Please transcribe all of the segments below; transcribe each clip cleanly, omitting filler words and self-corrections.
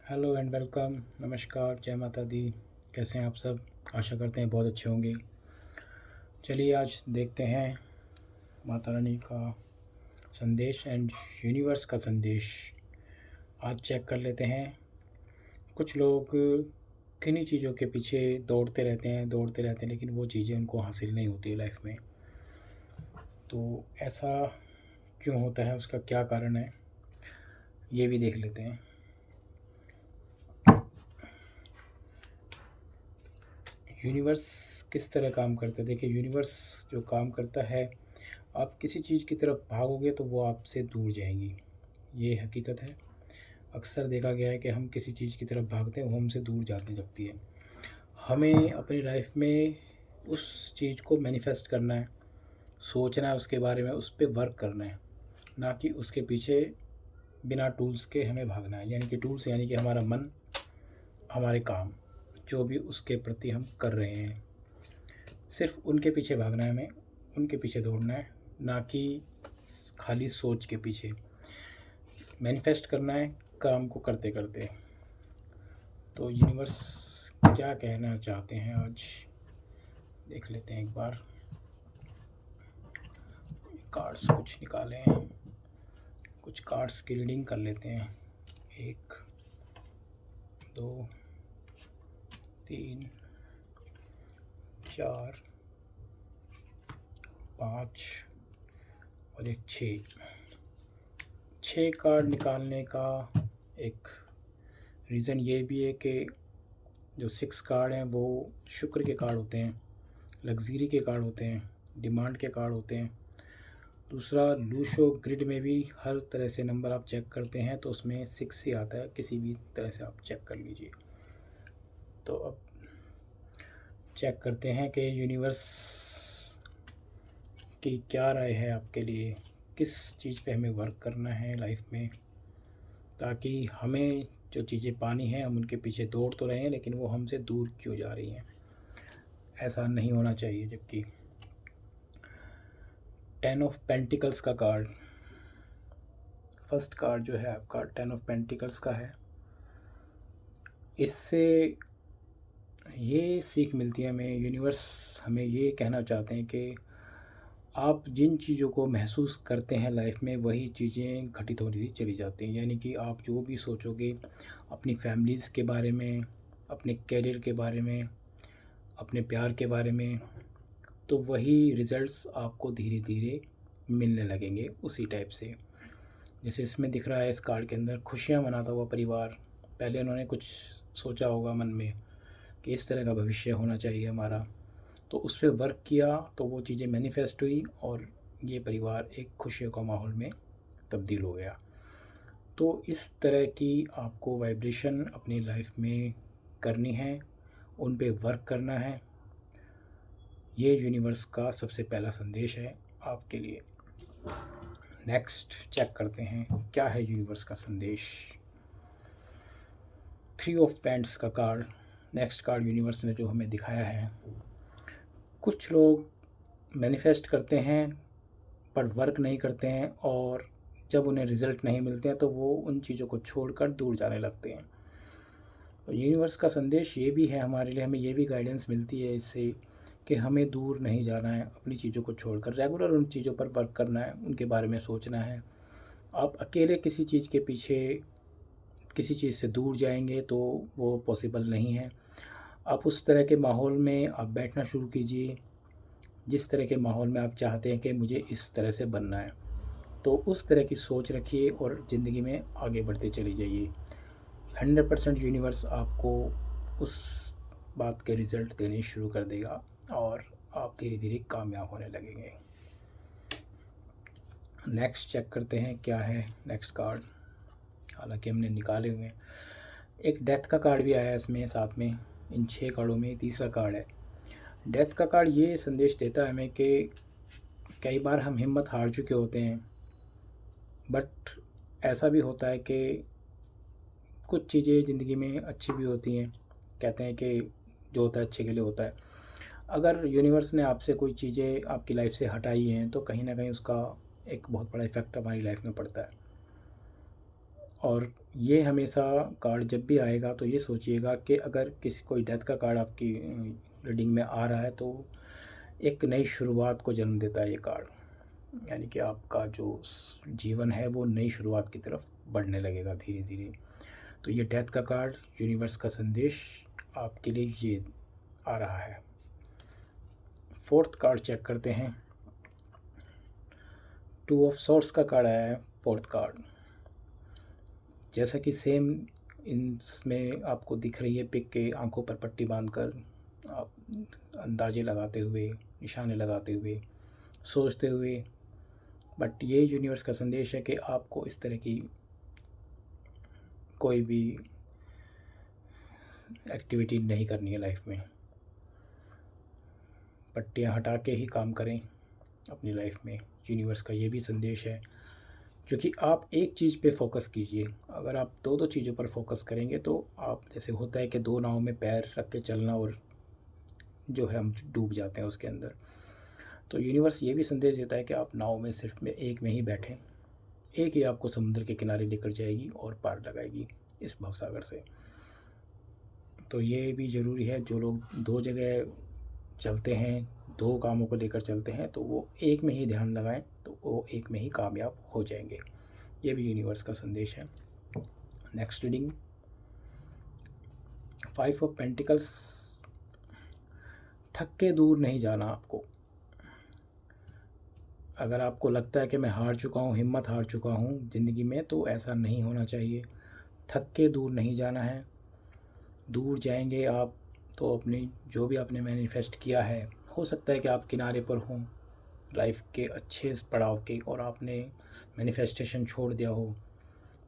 Hello and welcome. नमस्कार, जय माता दी। कैसे हैं आप सब? आशा करते हैं बहुत अच्छे होंगे। चलिए आज देखते हैं माता रानी का संदेश एंड यूनिवर्स का संदेश। आज चेक कर लेते हैं। कुछ लोग किन्हीं चीज़ों के पीछे दौड़ते रहते हैं लेकिन वो चीज़ें उनको हासिल नहीं होती लाइफ में। तो ऐसा क्यों होता है, उसका क्या कारण है, ये भी देख लेते हैं। यूनिवर्स किस तरह काम करता है? देखिए, यूनिवर्स जो काम करता है, आप किसी चीज़ की तरफ भागोगे तो वो आपसे दूर जाएगी। ये हकीकत है। अक्सर देखा गया है कि हम किसी चीज़ की तरफ भागते हैं, वो हमसे दूर जाने लगती है। हमें अपनी लाइफ में उस चीज़ को मैनिफेस्ट करना है, सोचना है उसके बारे में, उस पे वर्क करना है, ना कि उसके पीछे बिना टूल्स के हमें भागना है। यानी कि टूल्स यानी कि हमारा मन, हमारे काम, जो भी उसके प्रति हम कर रहे हैं, सिर्फ उनके पीछे भागना है हमें, उनके पीछे दौड़ना है, ना कि खाली सोच के पीछे। मैनिफेस्ट करना है काम को करते करते। तो यूनिवर्स क्या कहना चाहते हैं आज देख लेते हैं एक बार। कार्ड्स कुछ निकालें, कुछ कार्ड्स की रीडिंग कर लेते हैं। 1 2 3 4 5 और एक 6 कार्ड निकालने का एक रीज़न ये भी है कि जो 6 कार्ड हैं वो शुक्र के कार्ड होते हैं, लग्जरी के कार्ड होते हैं, डिमांड के कार्ड होते हैं। दूसरा, लूशो ग्रिड में भी हर तरह से नंबर आप चेक करते हैं तो उसमें 6 ही आता है, किसी भी तरह से आप चेक कर लीजिए। तो अब चेक करते हैं कि यूनिवर्स की क्या राय है आपके लिए, किस चीज़ पे हमें वर्क करना है लाइफ में, ताकि हमें जो चीज़ें पानी हैं हम उनके पीछे दौड़ तो रहे हैं लेकिन वो हमसे दूर क्यों जा रही हैं। ऐसा नहीं होना चाहिए। जबकि 10 ऑफ पेंटिकल्स का कार्ड, फर्स्ट कार्ड जो है आपका 10 ऑफ पेंटिकल्स का है। इससे ये सीख मिलती है हमें, यूनिवर्स हमें ये कहना चाहते हैं कि आप जिन चीज़ों को महसूस करते हैं लाइफ में वही चीज़ें घटित होती चली जाती हैं। यानी कि आप जो भी सोचोगे अपनी फैमिलीज़ के बारे में, अपने कैरियर के बारे में, अपने प्यार के बारे में, तो वही रिज़ल्ट्स आपको धीरे धीरे मिलने लगेंगे उसी टाइप से। जैसे इसमें दिख रहा है इस कार्ड के अंदर, खुशियाँ मनाता हुआ परिवार। पहले उन्होंने कुछ सोचा होगा मन में कि इस तरह का भविष्य होना चाहिए हमारा, तो उस पर वर्क किया तो वो चीज़ें मैनिफेस्ट हुई और ये परिवार एक खुशियों का माहौल में तब्दील हो गया। तो इस तरह की आपको वाइब्रेशन अपनी लाइफ में करनी है, उन पे वर्क करना है। ये यूनिवर्स का सबसे पहला संदेश है आपके लिए। नेक्स्ट चेक करते हैं क्या है यूनिवर्स का संदेश। 3 ऑफ पेंट्स का कार्ड, नेक्स्ट कार्ड यूनिवर्स ने जो हमें दिखाया है। कुछ लोग मैनिफेस्ट करते हैं पर वर्क नहीं करते हैं, और जब उन्हें रिज़ल्ट नहीं मिलते हैं तो वो उन चीज़ों को छोड़कर दूर जाने लगते हैं। तो यूनिवर्स का संदेश ये भी है हमारे लिए, हमें ये भी गाइडेंस मिलती है इससे कि हमें दूर नहीं जाना है, अपनी चीज़ों को छोड़कर रेगुलर उन चीज़ों पर वर्क करना है, उनके बारे में सोचना है। आप अकेले किसी चीज़ के पीछे, किसी चीज़ से दूर जाएंगे तो वो पॉसिबल नहीं है। आप उस तरह के माहौल में आप बैठना शुरू कीजिए जिस तरह के माहौल में आप चाहते हैं कि मुझे इस तरह से बनना है। तो उस तरह की सोच रखिए और ज़िंदगी में आगे बढ़ते चले जाइए। 100% यूनिवर्स आपको उस बात के रिज़ल्ट देने शुरू कर देगा और आप धीरे धीरे कामयाब होने लगेंगे। नेक्स्ट चेक करते हैं क्या है नेक्स्ट कार्ड। हालांकि हमने निकाले हुए हैं, एक डेथ का कार्ड भी आया इसमें साथ में। इन 6 कार्डों में तीसरा कार्ड है डेथ का कार्ड। ये संदेश देता है हमें कि कई बार हम हिम्मत हार चुके होते हैं, बट ऐसा भी होता है कि कुछ चीज़ें ज़िंदगी में अच्छी भी होती हैं। कहते हैं कि जो होता है अच्छे के लिए होता है। अगर यूनिवर्स ने आपसे कोई चीज़ें आपकी लाइफ से हटाई हैं तो कहीं ना कहीं उसका एक बहुत बड़ा इफ़ेक्ट हमारी लाइफ में पड़ता है। और ये हमेशा कार्ड जब भी आएगा तो ये सोचिएगा कि अगर किसी कोई डेथ का कार्ड आपकी रीडिंग में आ रहा है तो एक नई शुरुआत को जन्म देता है ये कार्ड। यानी कि आपका जो जीवन है वो नई शुरुआत की तरफ बढ़ने लगेगा धीरे धीरे। तो ये डेथ का कार्ड, यूनिवर्स का संदेश आपके लिए ये आ रहा है। फोर्थ कार्ड चेक करते हैं। टू ऑफ सॉर्ड्स का कार्ड आया है, फोर्थ कार्ड। जैसा कि सेम इसमें आपको दिख रही है पिक के, आंखों पर पट्टी बांधकर आप अंदाजे लगाते हुए, निशाने लगाते हुए, सोचते हुए, बट ये यूनिवर्स का संदेश है कि आपको इस तरह की कोई भी एक्टिविटी नहीं करनी है लाइफ में। पट्टियाँ हटा के ही काम करें अपनी लाइफ में। यूनिवर्स का ये भी संदेश है, क्योंकि आप एक चीज़ पे फोकस कीजिए। अगर आप दो दो चीज़ों पर फोकस करेंगे तो आप, जैसे होता है कि दो नाव में पैर रख के चलना और जो है हम डूब जाते हैं उसके अंदर। तो यूनिवर्स ये भी संदेश देता है कि आप नाव में सिर्फ में एक में ही बैठें, एक ही आपको समुद्र के किनारे लेकर जाएगी और पार लगाएगी इस भवसागर से। तो ये भी ज़रूरी है, जो लोग दो जगह चलते हैं, दो कामों को लेकर चलते हैं, तो वो एक में ही ध्यान लगाएं तो वो एक में ही कामयाब हो जाएंगे। ये भी यूनिवर्स का संदेश है। Next reading, 5 of pentacles. थक के दूर नहीं जाना आपको। अगर आपको लगता है कि मैं हार चुका हूँ, हिम्मत हार चुका हूँ ज़िंदगी में, तो ऐसा नहीं होना चाहिए। थक के दूर नहीं जाना है। दूर जाएंगे आप तो अपनी जो भी आपने मैनिफेस्ट किया है, हो सकता है कि आप किनारे पर हों लाइफ के अच्छे पड़ाव के, और आपने मैनिफेस्टेशन छोड़ दिया हो,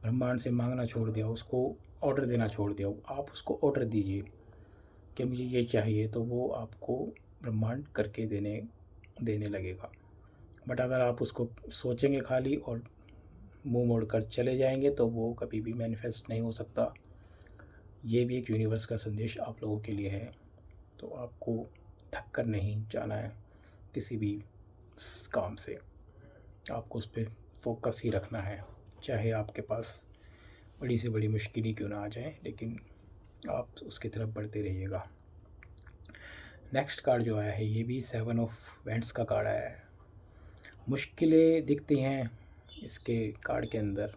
ब्रह्मांड से मांगना छोड़ दिया हो, उसको ऑर्डर देना छोड़ दिया हो। आप उसको ऑर्डर दीजिए कि मुझे ये चाहिए, तो वो आपको ब्रह्मांड करके देने लगेगा। बट अगर आप उसको सोचेंगे खाली और मुंह मोड़ कर चले जाएंगे तो वो कभी भी मैनिफेस्ट नहीं हो सकता। ये भी एक यूनिवर्स का संदेश आप लोगों के लिए है। तो आपको थक कर नहीं जाना है किसी भी काम से, आपको उस पर फोकस ही रखना है, चाहे आपके पास बड़ी से बड़ी मुश्किल ही क्यों ना आ जाए, लेकिन आप उसकी तरफ बढ़ते रहिएगा। नेक्स्ट कार्ड जो आया है, ये भी 7 ऑफ वेंट्स का कार्ड आया है। मुश्किलें दिखती हैं इसके कार्ड के अंदर।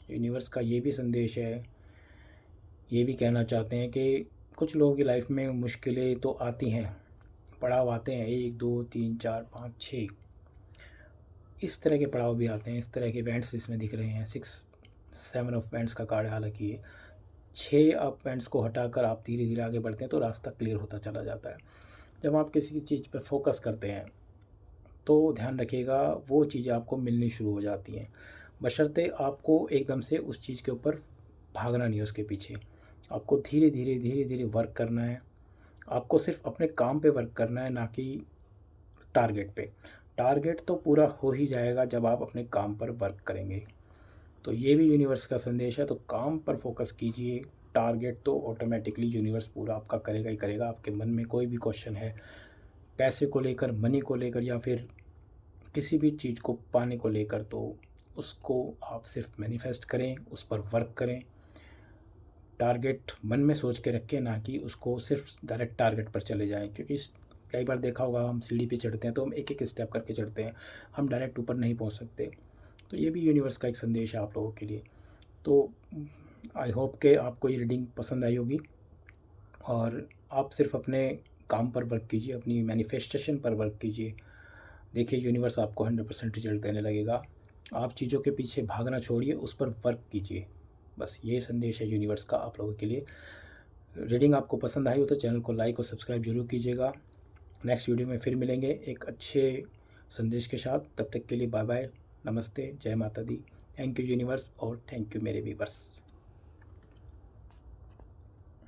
यूनिवर्स का ये भी संदेश है, ये भी कहना चाहते हैं कि कुछ लोगों की लाइफ में मुश्किलें तो आती हैं, पड़ाव आते हैं, 1 2 3 4 5 6 इस तरह के पड़ाव भी आते हैं। इस तरह के इवेंट्स इसमें दिख रहे हैं। 7 ऑफ वेंट्स का कार्ड है। हालांकि ये 6 ऑफ वेंट्स को हटाकर आप धीरे धीरे आगे बढ़ते हैं तो रास्ता क्लियर होता चला जाता है। जब आप किसी चीज़ पर फोकस करते हैं तो ध्यान रखिएगा वो चीज़ें आपको मिलनी शुरू हो जाती हैं, बशर्ते आपको एकदम से उस चीज़ के ऊपर भागना नहीं है उसके पीछे। आपको धीरे धीरे वर्क करना है। आपको सिर्फ अपने काम पे वर्क करना है, ना कि टारगेट पे। टारगेट तो पूरा हो ही जाएगा जब आप अपने काम पर वर्क करेंगे। तो ये भी यूनिवर्स का संदेश है। तो काम पर फोकस कीजिए, टारगेट तो ऑटोमेटिकली यूनिवर्स पूरा आपका करेगा ही करेगा। आपके मन में कोई भी क्वेश्चन है पैसे को लेकर, मनी को लेकर, या फिर किसी भी चीज़ को पाने को लेकर, तो उसको आप सिर्फ मैनिफेस्ट करें, उस पर वर्क करें। टारगेट मन में सोच के रखें, ना कि उसको सिर्फ डायरेक्ट टारगेट पर चले जाएं। क्योंकि कई बार देखा होगा, हम सीढ़ी पे चढ़ते हैं तो हम एक एक स्टेप करके चढ़ते हैं, हम डायरेक्ट ऊपर नहीं पहुंच सकते। तो ये भी यूनिवर्स का एक संदेश है आप लोगों के लिए। तो आई होप कि आपको ये रीडिंग पसंद आई होगी, और आप सिर्फ अपने काम पर वर्क कीजिए, अपनी मैनिफेस्टेशन पर वर्क कीजिए। देखिए यूनिवर्स आपको 100% रिजल्ट देने लगेगा। आप चीज़ों के पीछे भागना छोड़िए, उस पर वर्क कीजिए। बस ये संदेश है यूनिवर्स का आप लोगों के लिए। रीडिंग आपको पसंद आई हो तो चैनल को लाइक और सब्सक्राइब जरूर कीजिएगा। नेक्स्ट वीडियो में फिर मिलेंगे एक अच्छे संदेश के साथ। तब तक के लिए बाय बाय, नमस्ते, जय माता दी। थैंक यू यूनिवर्स, और थैंक यू मेरे व्यूअर्स।